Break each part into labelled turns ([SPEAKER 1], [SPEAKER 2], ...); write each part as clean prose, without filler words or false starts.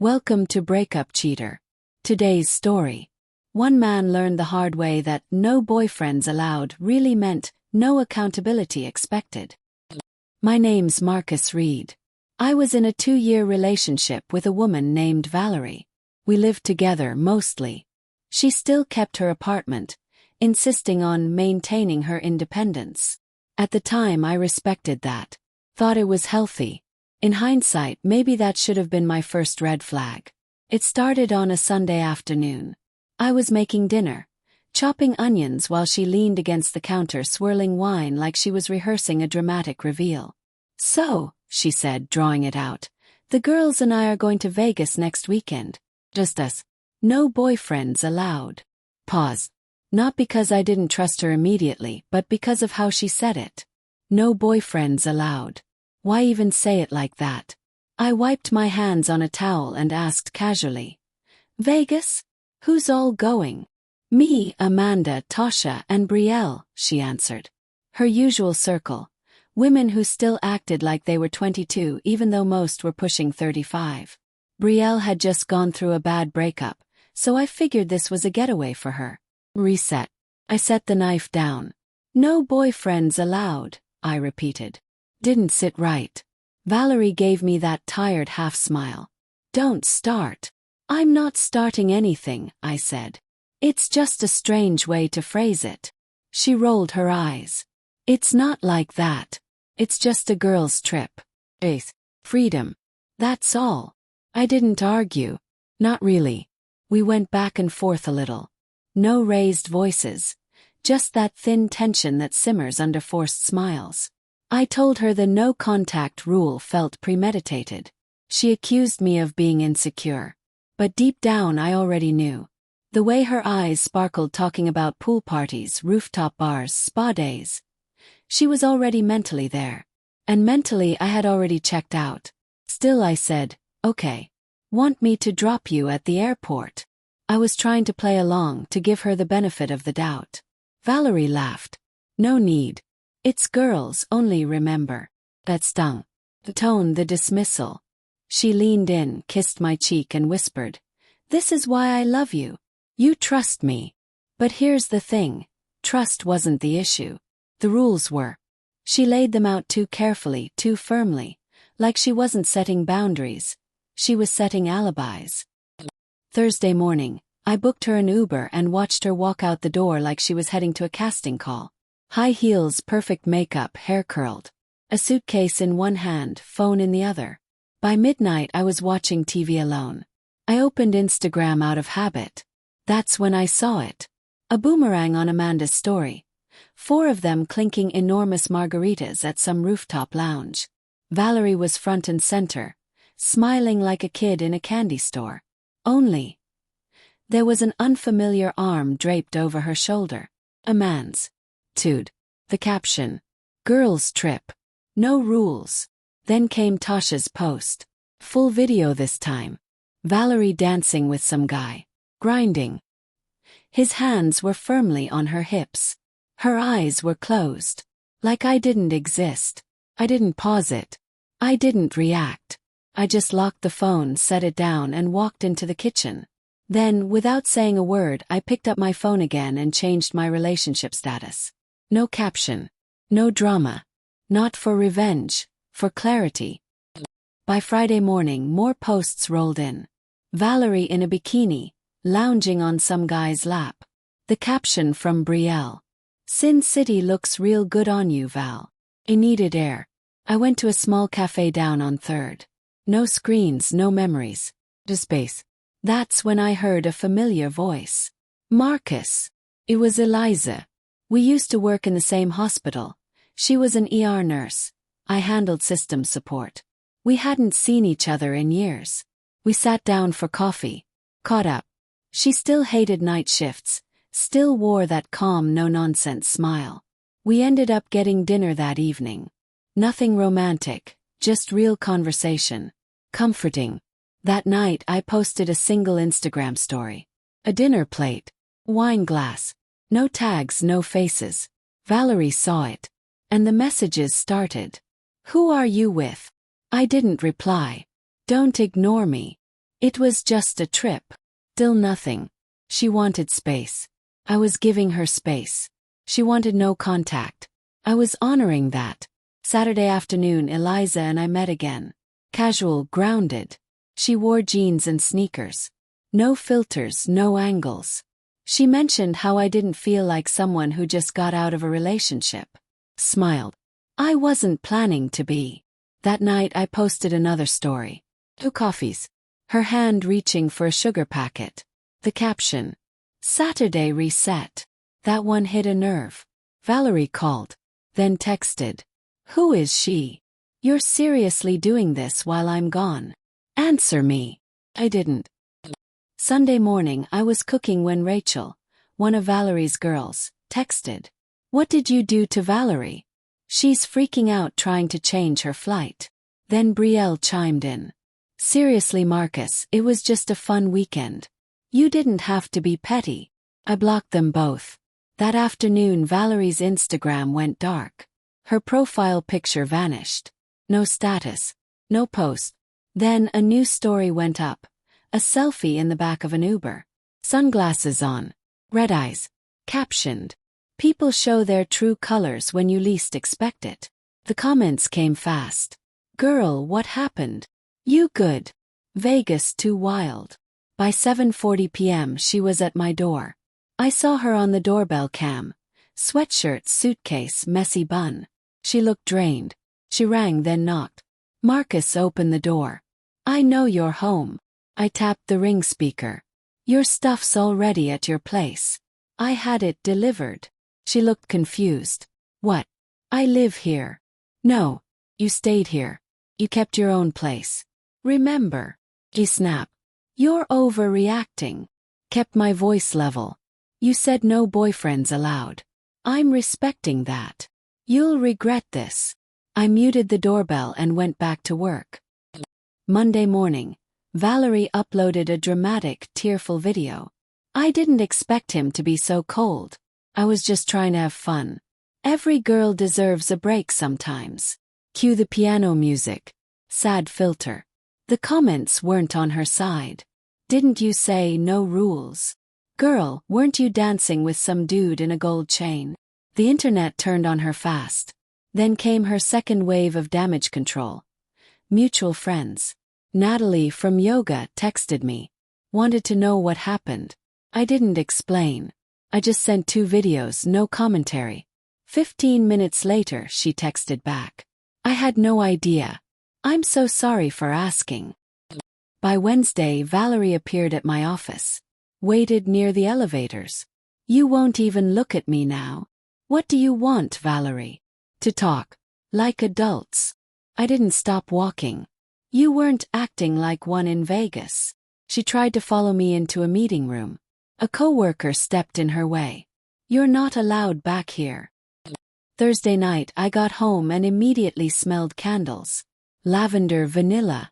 [SPEAKER 1] Welcome to Breakup Cheater. Today's story. One man learned the hard way that no boyfriends allowed really meant no accountability expected. My name's Marcus Reed. I was in a 2-year relationship with a woman named Valerie. We lived together mostly. She still kept her apartment, insisting on maintaining her independence. At the time I respected that. Thought it was healthy. In hindsight, maybe that should have been my first red flag. It started on a Sunday afternoon. I was making dinner, chopping onions while she leaned against the counter swirling wine like she was rehearsing a dramatic reveal. "So," she said, drawing it out, "the girls and I are going to Vegas next weekend. Just us. No boyfriends allowed." Pause. Not because I didn't trust her immediately, but because of how she said it. No boyfriends allowed. Why even say it like that? I wiped my hands on a towel and asked casually, "Vegas? Who's all going?" "Me, Amanda, Tasha, and Brielle," she answered. Her usual circle. Women who still acted like they were 22 even though most were pushing 35. Brielle had just gone through a bad breakup, so I figured this was a getaway for her. Reset. I set the knife down. "No boyfriends allowed," I repeated. Didn't sit right. Valerie gave me that tired half-smile. "Don't start." "I'm not starting anything," I said. "It's just a strange way to phrase it." She rolled her eyes. "It's not like that. It's just a girl's trip. Faith. Freedom. That's all." I didn't argue. Not really. We went back and forth a little. No raised voices. Just that thin tension that simmers under forced smiles. I told her the no-contact rule felt premeditated. She accused me of being insecure. But deep down I already knew. The way her eyes sparkled talking about pool parties, rooftop bars, spa days. She was already mentally there. And mentally I had already checked out. Still I said, "Okay. Want me to drop you at the airport?" I was trying to play along to give her the benefit of the doubt. Valerie laughed. "No need. It's girls only, remember." That stung. The tone, the dismissal. She leaned in, kissed my cheek and whispered, "This is why I love you. You trust me." But here's the thing. Trust wasn't the issue. The rules were. She laid them out too carefully, too firmly. Like she wasn't setting boundaries. She was setting alibis. Thursday morning, I booked her an Uber and watched her walk out the door like she was heading to a casting call. High heels, perfect makeup, hair curled. A suitcase in one hand, phone in the other. By midnight I was watching TV alone. I opened Instagram out of habit. That's when I saw it. A boomerang on Amanda's story. 4 of them clinking enormous margaritas at some rooftop lounge. Valerie was front and center, smiling like a kid in a candy store. Only. There was an unfamiliar arm draped over her shoulder. A man's. Tude. The caption. "Girls' trip. No rules." Then came Tasha's post. Full video this time. Valerie dancing with some guy. Grinding. His hands were firmly on her hips. Her eyes were closed. Like I didn't exist. I didn't pause it. I didn't react. I just locked the phone, set it down and walked into the kitchen. Then, without saying a word, I picked up my phone again and changed my relationship status. No caption. No drama. Not for revenge, for clarity. By Friday morning, more posts rolled in. Valerie in a bikini, lounging on some guy's lap. The caption from Brielle. "Sin City looks real good on you, Val." I needed air. I went to a small cafe down on 3rd. No screens, no memories. Just space. That's when I heard a familiar voice. "Marcus." It was Eliza. We used to work in the same hospital. She was an ER nurse. I handled system support. We hadn't seen each other in years. We sat down for coffee. Caught up. She still hated night shifts, still wore that calm, no-nonsense smile. We ended up getting dinner that evening. Nothing romantic, just real conversation. Comforting. That night I posted a single Instagram story. A dinner plate. Wine glass. No tags, no faces. Valerie saw it. And the messages started. "Who are you with?" I didn't reply. "Don't ignore me." It was just a trip. Still nothing. She wanted space. I was giving her space. She wanted no contact. I was honoring that. Saturday afternoon, Eliza and I met again. Casual, grounded. She wore jeans and sneakers. No filters, no angles. She mentioned how I didn't feel like someone who just got out of a relationship. Smiled. I wasn't planning to be. That night I posted another story. 2 coffees. Her hand reaching for a sugar packet. The caption. Saturday reset. That one hit a nerve. Valerie called. Then texted. Who is she? You're seriously doing this while I'm gone? Answer me. I didn't. Sunday morning I was cooking when Rachel, one of Valerie's girls, texted. What did you do to Valerie? She's freaking out trying to change her flight. Then Brielle chimed in. Seriously, Marcus, it was just a fun weekend. You didn't have to be petty. I blocked them both. That afternoon Valerie's Instagram went dark. Her profile picture vanished. No status. No post. Then a new story went up. A selfie in the back of an Uber. Sunglasses on. Red eyes. Captioned. People show their true colors when you least expect it. The comments came fast. Girl, what happened? You good. Vegas too wild. By 7:40 p.m. she was at my door. I saw her on the doorbell cam. Sweatshirt, suitcase, messy bun. She looked drained. She rang, then knocked. Marcus opened the door. I know you're home. I tapped the ring speaker. Your stuff's already at your place. I had it delivered. She looked confused. What? I live here. No. You stayed here. You kept your own place. Remember. He snapped. You're overreacting. Kept my voice level. You said no boyfriends allowed. I'm respecting that. You'll regret this. I muted the doorbell and went back to work. Monday morning, Valerie uploaded a dramatic, tearful video. I didn't expect him to be so cold. I was just trying to have fun. Every girl deserves a break sometimes. Cue the piano music. Sad filter. The comments weren't on her side. Didn't you say no rules? Girl, weren't you dancing with some dude in a gold chain? The internet turned on her fast. Then came her second wave of damage control. Mutual friends. Natalie from yoga texted me. Wanted to know what happened. I didn't explain. I just sent 2 videos, no commentary. 15 minutes later she texted back. I had no idea. I'm so sorry for asking. By Wednesday Valerie appeared at my office. Waited near the elevators. You won't even look at me now. What do you want, Valerie? To talk. Like adults. I didn't stop walking. You weren't acting like one in Vegas. She tried to follow me into a meeting room. A coworker stepped in her way. You're not allowed back here. Thursday night I got home and immediately smelled candles. Lavender, vanilla.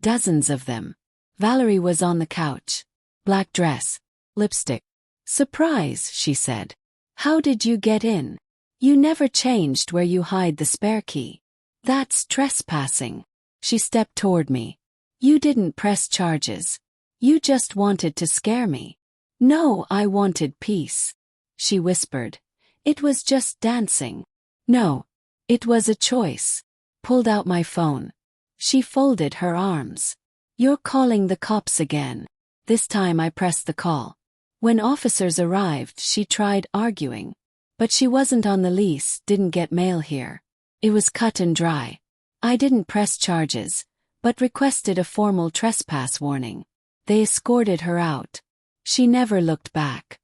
[SPEAKER 1] Dozens of them. Valerie was on the couch. Black dress. Lipstick. Surprise, she said. How did you get in? You never changed where you hide the spare key. That's trespassing. She stepped toward me. You didn't press charges. You just wanted to scare me. No, I wanted peace. She whispered. It was just dancing. No. It was a choice. Pulled out my phone. She folded her arms. You're calling the cops again. This time I pressed the call. When officers arrived, she tried arguing. But she wasn't on the lease, didn't get mail here. It was cut and dry. I didn't press charges, but requested a formal trespass warning. They escorted her out. She never looked back.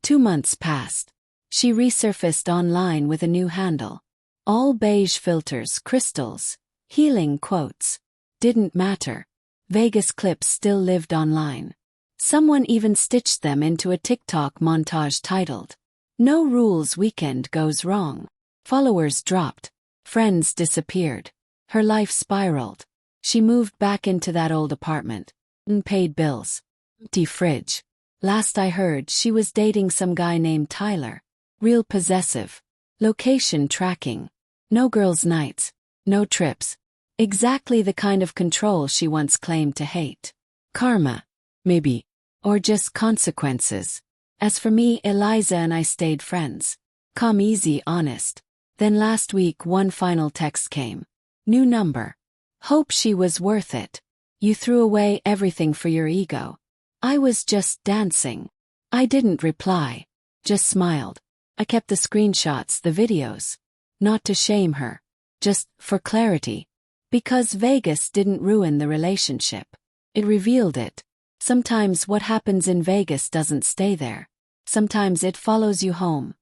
[SPEAKER 1] 2 months passed. She resurfaced online with a new handle. All beige filters, crystals, healing quotes. Didn't matter. Vegas clips still lived online. Someone even stitched them into a TikTok montage titled, No Rules Weekend Goes Wrong. Followers dropped. Friends disappeared. Her life spiraled. She moved back into that old apartment. Unpaid bills. Empty fridge. Last I heard, she was dating some guy named Tyler. Real possessive. Location tracking. No girls' nights. No trips. Exactly the kind of control she once claimed to hate. Karma. Maybe. Or just consequences. As for me, Eliza and I stayed friends. Calm, easy, honest. Then last week one final text came. New number. Hope she was worth it. You threw away everything for your ego. I was just dancing. I didn't reply. Just smiled. I kept the screenshots, the videos. Not to shame her. Just for clarity. Because Vegas didn't ruin the relationship. It revealed it. Sometimes what happens in Vegas doesn't stay there. Sometimes it follows you home.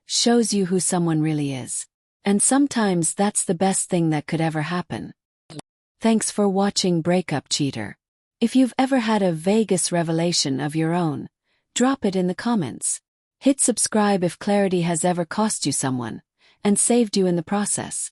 [SPEAKER 1] Shows you who someone really is. And sometimes that's the best thing that could ever happen. Thanks for watching Breakup Cheater. If you've ever had a Vegas revelation of your own, drop it in the comments. Hit subscribe if clarity has ever cost you someone, and saved you in the process.